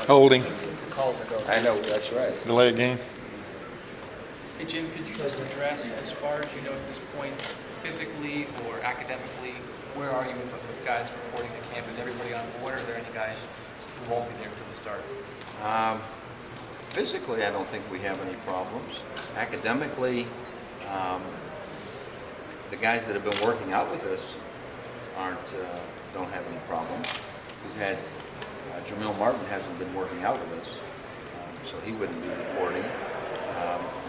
Holding. The calls that go. I know, that's right. Delay game. Hey Jim, could you just address, as far as you know at this point, physically or academically, where are you with guys reporting to camp? Is everybody on board, or are there any guys who won't be there till the start? Physically, I don't think we have any problems. Academically, the guys that have been working out with us don't have any problems. We've had Jamil Martin hasn't been working out with us, so he wouldn't be reporting.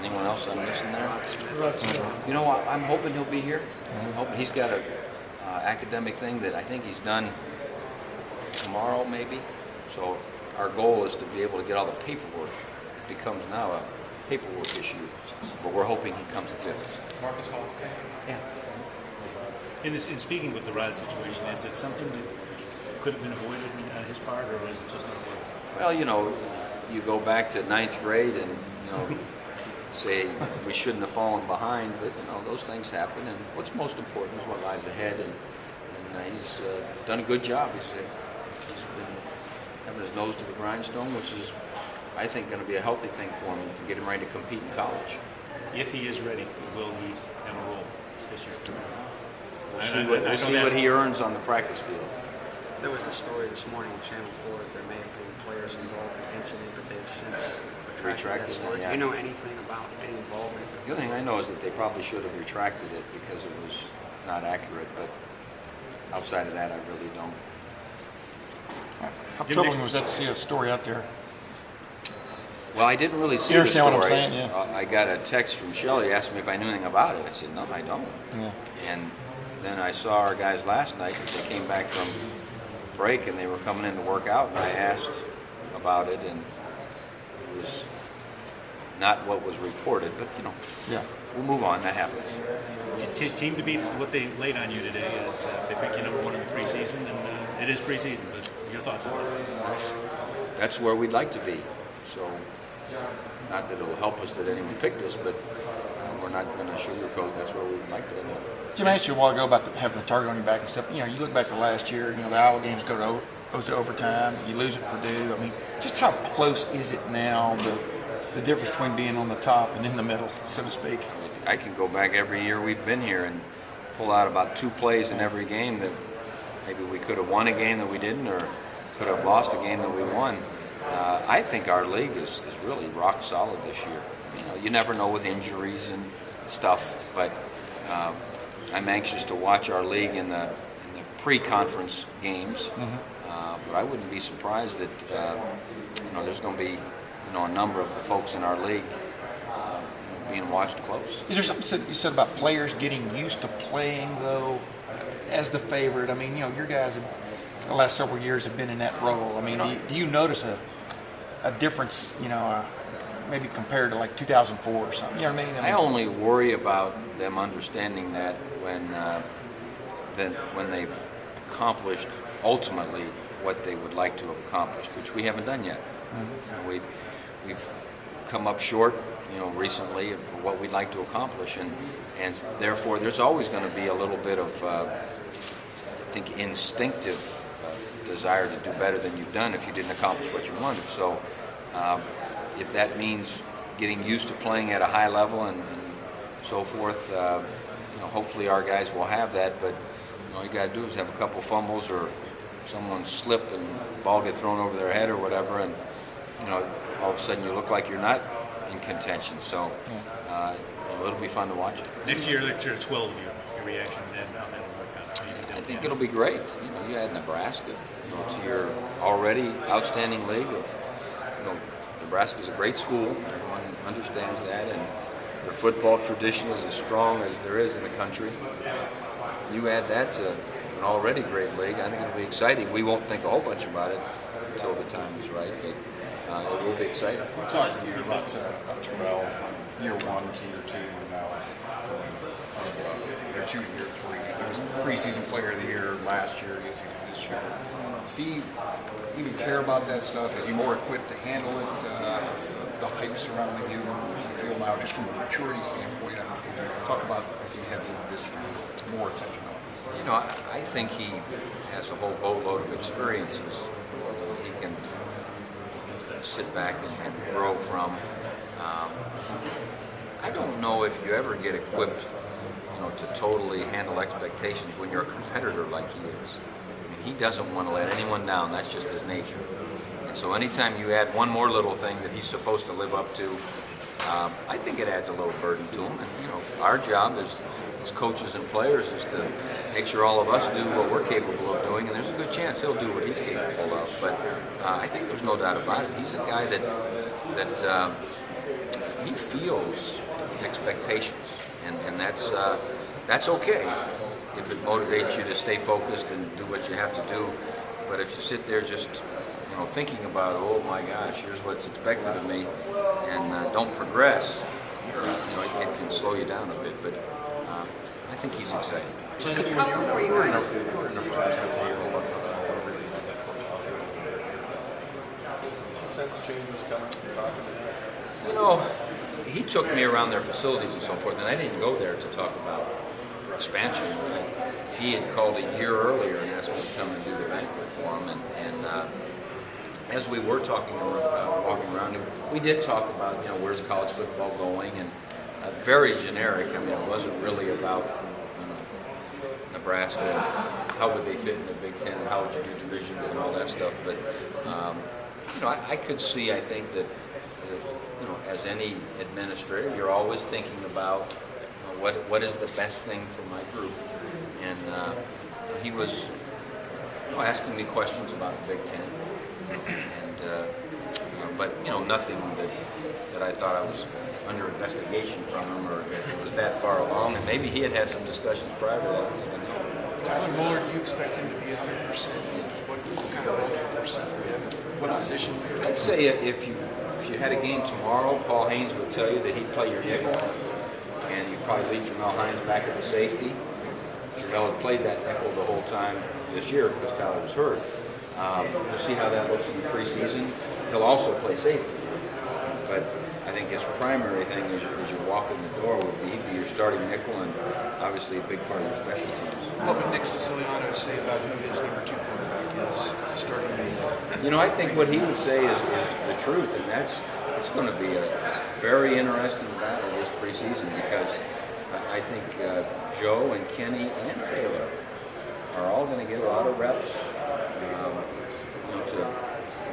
Anyone else I'm missing there? You know what? I'm hoping he'll be here. I'm hoping he's got a academic thing that I think he's done tomorrow, maybe. So our goal is to be able to get all the paperwork. It becomes now a paperwork issue, but we're hoping he comes to us. Marcus Hall, okay? Yeah. In speaking with the Rod situation, is it something that could have been avoided on his part, or is it just not working? Well, you know, you go back to 9th grade and, you know, say we shouldn't have fallen behind, but, you know, those things happen. And what's most important is what lies ahead. And he's done a good job. He's been having his nose to the grindstone, which is, I think, going to be a healthy thing for him to get him ready to compete in college. If he is ready, will he have a role this year? We'll see what he earns on the practice field. There was a story this morning on Channel 4 that there may have been players involved in the incident, but they've since retracted that story. Yeah. Do you know anything about any involvement? The only thing I know is that they probably should have retracted it because it was not accurate, but outside of that, I really don't. How troubling was that to see a story out there? Well, I didn't really see You the understand story. what I'm saying? Yeah. I got a text from Shelley asking me if I knew anything about it. I said, no, I don't. Yeah. And then I saw our guys last night because they came back from break and they were coming in to work out, and I asked about it, and it was not what was reported, but, you know, Yeah. we'll move on. That happens. Team to beat is what they laid on you today. Is they picked you number one in the preseason, and it is preseason. But your thoughts on that? That's where we'd like to be. So, not that it'll help us that anyone picked us, but we're not going to sugarcoat. That's where we'd like to end up. Jim, I asked you a while ago about having a target on your back and stuff. You know, you look back to last year. You know, the Iowa games goes to overtime. You lose at Purdue. I mean, just how close is it now? The difference between being on the top and in the middle, so to speak. I can go back every year we've been here and pull out about 2 plays in every game that maybe we could have won a game that we didn't, or could have lost a game that we won. I think our league is really rock solid this year. You know, you never know with injuries and stuff, but I'm anxious to watch our league in the pre-conference games. But I wouldn't be surprised that you know, there's going to be, you know, a number of the folks in our league being watched close. Is there something you said about players getting used to playing, though, as the favorite? I mean, you know, your guys the last several years have been in that role. I mean, do you notice a difference, you know, maybe compared to like 2004 or something? You know what I mean? I only worry about them understanding that when they've accomplished ultimately what they would like to have accomplished, which we haven't done yet. We've come up short, you know, recently for what we'd like to accomplish, and therefore there's always going to be a little bit of, I think, instinctive desire to do better than you've done if you didn't accomplish what you wanted. So if that means getting used to playing at a high level and so forth, you know, hopefully our guys will have that, but all you got to do is have a couple fumbles or someone slip and the ball get thrown over their head or whatever, and, you know, all of a sudden you look like you're not in contention. So you know, it'll be fun to watch it. Next year, 12 of you. Your reaction then, how that'll work out. I think it'll be great. You know, you add Nebraska, you know, to your already outstanding league of, you know, Nebraska's a great school. Everyone understands that, and their football tradition is as strong as there is in the country. You add that to an already great league, I think it'll be exciting. We won't think a whole bunch about it until the time is right, but it will be exciting. We're talking a little bit about Terrell from year 1 to year 2, and now year 2 to year 3. He was preseason player of the year last year, he was this year. Does he even care about that stuff? Is he more equipped to handle it? The hype surrounding him? Do you feel now, just from a maturity standpoint, talk about as he heads into this year, more attention on it? You know, I think he has a whole boatload of experiences. He can sit back and grow from. I don't know if you ever get equipped, to totally handle expectations when you're a competitor like he is. I mean, he doesn't want to let anyone down. That's just his nature. And so anytime you add one more little thing that he's supposed to live up to, I think it adds a little burden to him. And our job as coaches and players is to make sure all of us do what we're capable of doing, and there's a good chance he'll do what he's capable of. But I think there's no doubt about it. He's a guy that he feels expectations, and that's okay if it motivates you to stay focused and do what you have to do. But if you sit there just thinking about, oh my gosh, here's what's expected of me, and don't progress, it can slow you down a bit. But I think he's excited. How long were you guys? He took me around their facilities and so forth, and I didn't go there to talk about expansion. He had called a year earlier and asked me to come and do the banquet for him, and as we were talking about walking around, we did talk about where's college football going, and very generic. I mean, it wasn't really about Nebraska, how would they fit in the Big Ten, how would you do divisions and all that stuff. But I could see, I think that as any administrator, you're always thinking about what is the best thing for my group, and he was asking me questions about the Big Ten, and but nothing that I thought I was under investigation from him, or it was that far along, and maybe he had some discussions prior to that. Tyler Mueller, do you expect him to be 100%? What kind of role do you foresee for him? What position? I'd say if you had a game tomorrow, Paul Haynes would tell you that he'd play your nickel, and you'd probably leave Jamel Hines back at the safety. Jamel had played that nickel the whole time this year because Tyler was hurt. We'll see how that looks in the preseason. He'll also play safety, but I think his primary thing as you walk in the door would be your starting nickel, and obviously a big part of your special teams. What would Nick Siciliano say about who his number 2 quarterback is starting May? I think what he would say is the truth, and it's going to be a very interesting battle this preseason, because I think Joe and Kenny and Taylor are all going to get a lot of reps to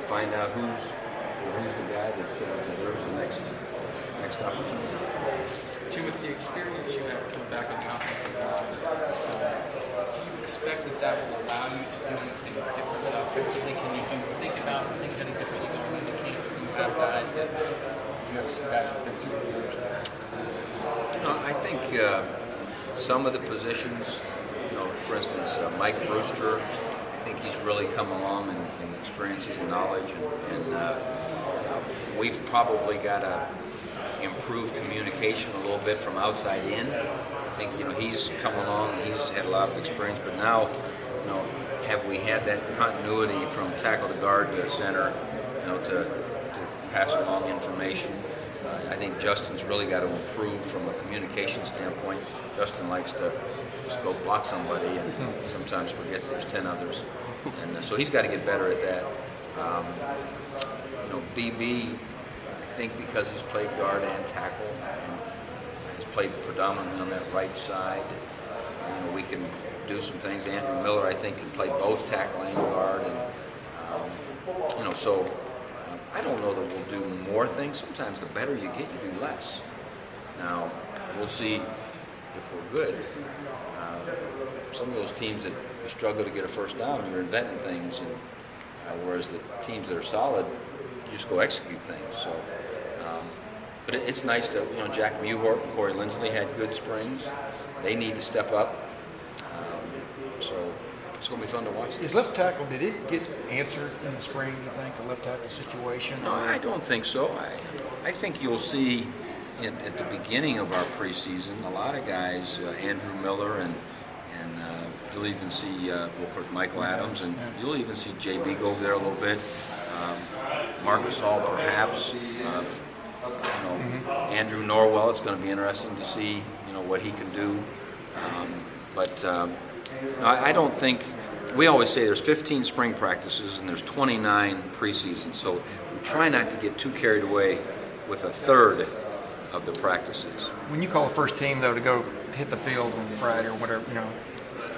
find out who's the guy that deserves the next opportunity. Jim, with the experience you have coming back on the offensive line, do you expect that will allow you to do anything differently offensively? Can you think about things any differently going into camp? You have guys that you have some guys who've been through the years there. I think some of the positions, for instance, Mike Brewster, I think he's really come along in experiences and knowledge, and we've probably got to improve communication a little bit from outside in. I think he's come along and he's had a lot of experience, but now have we had that continuity from tackle to guard to center, to pass along information. I think Justin's really got to improve from a communication standpoint. Justin likes to just go block somebody and sometimes forgets there's 10 others, and so he's got to get better at that. BB, I think because he's played guard and tackle, and he's played predominantly on that right side, we can do some things. Andrew Miller, I think, can play both tackle and guard, and so I don't know that we'll do more things. Sometimes the better you get, you do less. Now, we'll see if we're good. Some of those teams that struggle to get a first down, you're inventing things, and whereas the teams that are solid, you just go execute things. So, but it's nice to, Jack Muhort and Corey Lindsley had good springs. They need to step up. So it's going to be fun to watch. Is left tackle, did it get answered in the spring, you think, the left tackle situation? No, I don't think so. I think you'll see at the beginning of our preseason a lot of guys, Andrew Miller, and you'll even see, of course, Michael Adams, and you'll even see JB go over there a little bit. Marcus Hall, perhaps. Andrew Norwell. It's going to be interesting to see, what he can do. But I don't think. We always say there's 15 spring practices and there's 29 preseason. So we try not to get too carried away with a third of the practices. When you call the first team though to go hit the field on Friday or whatever,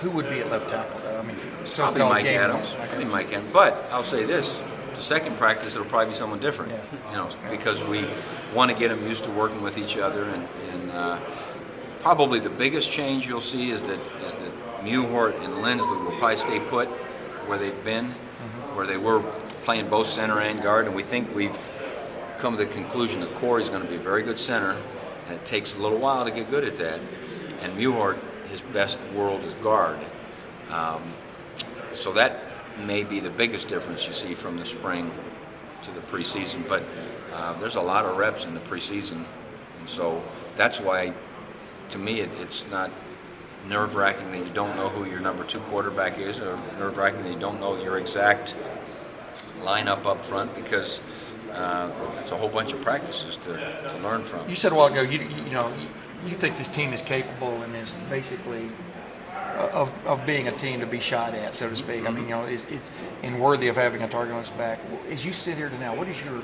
who would be at left tackle though? I mean, Probably so-called Mike game Adams. one. Probably Mike Adams. But I'll say this: the second practice it'll probably be someone different. Because we want to get them used to working with each other, and probably the biggest change you'll see is that Muhort and Lindsley will probably stay put where they've been, where they were playing both center and guard, and we think we've come to the conclusion that Corey's going to be a very good center, and it takes a little while to get good at that. And Muhort, his best world is guard. So that may be the biggest difference you see from the spring to the preseason. But there's a lot of reps in the preseason, and so that's why, to me, it's not nerve-wracking that you don't know who your number 2 quarterback is, or nerve-wracking that you don't know your exact lineup up front, because that's a whole bunch of practices to learn from. You said a while ago, you think this team is capable and is basically of being a team to be shot at, so to speak. I mean, and worthy of having a target on its back. As you sit here now, what is your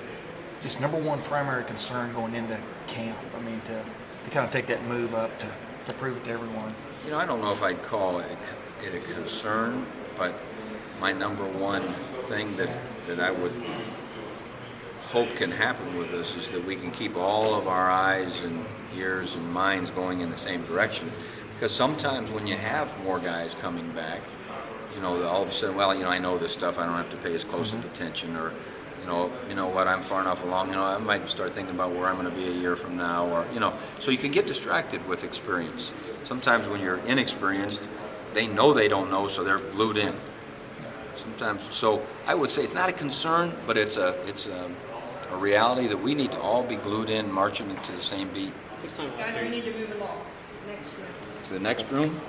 just number one primary concern going into camp? I mean, to kind of take that move up to prove it to everyone. I don't know if I'd call it a concern, but my number one thing that I would hope can happen with us is that we can keep all of our eyes and ears and minds going in the same direction. Because sometimes when you have more guys coming back, all of a sudden, I know this stuff, I don't have to pay as close of attention, or what, I'm far enough along, I might start thinking about where I'm going to be a year from now, or, so you can get distracted with experience. Sometimes when you're inexperienced, they know they don't know, so they're glued in. Sometimes, so I would say it's not a concern, but it's a reality that we need to all be glued in, marching into the same beat. Guys, we need to move along. Next room. To the next room?